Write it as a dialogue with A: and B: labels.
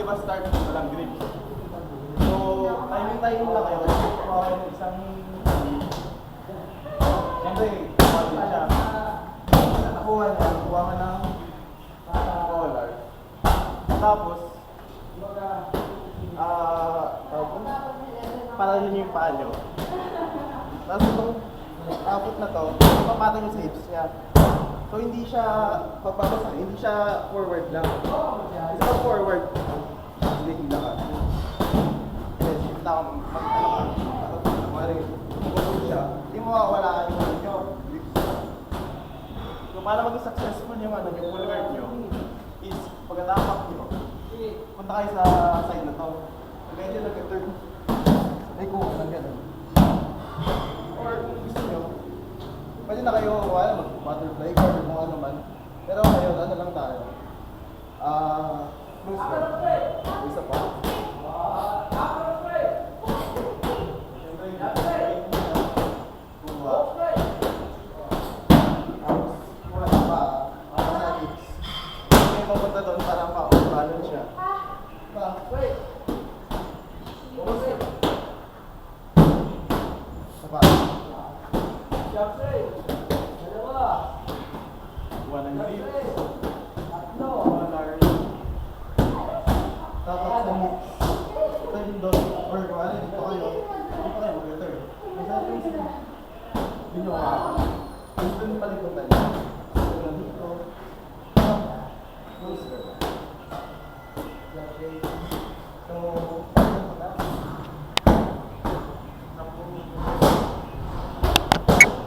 A: ba start, walang grip. So, timing lang kayo. Kuha kayo ng isang siyempre, kuha din siya. Nakuha niya, kuha ka ng collar. Tapos, para yun yung paa nyo. Tapos itong tapos na to, papatay nyo sa hips niya. So hindi siya pagpapasak, hindi siya forward lang. Isa ka forward. Hindi hila ka. Yes, hila ka. Mag-ano ka. Kumari siya. Hindi mo mawawala yung ano nyo. So para maging successful yung ano, yung full guard nyo is pagkatapak nyo, punta kayo sa side na to. Medyo nag-turn. Ay kung lang gano'n. Or kung gusto nyo, pwede na kayo mag-butterfly guard or kung ano man. Pero ngayon, ano lang tayo. Close guard. Isa pa. Siyempre, kuha. Tapos, kuha pa. Sa hips. May mapunta doon para maka-balance siya. Sapa. Kuha ng grip. Collar. Tapos sa hips. Ito yung doon. Or kung ano, dito kayo. Dito kayo mag-return. Hindi nyo makakita. Gusto nyo palikutan nyo. Gusto dito. Close guard. So,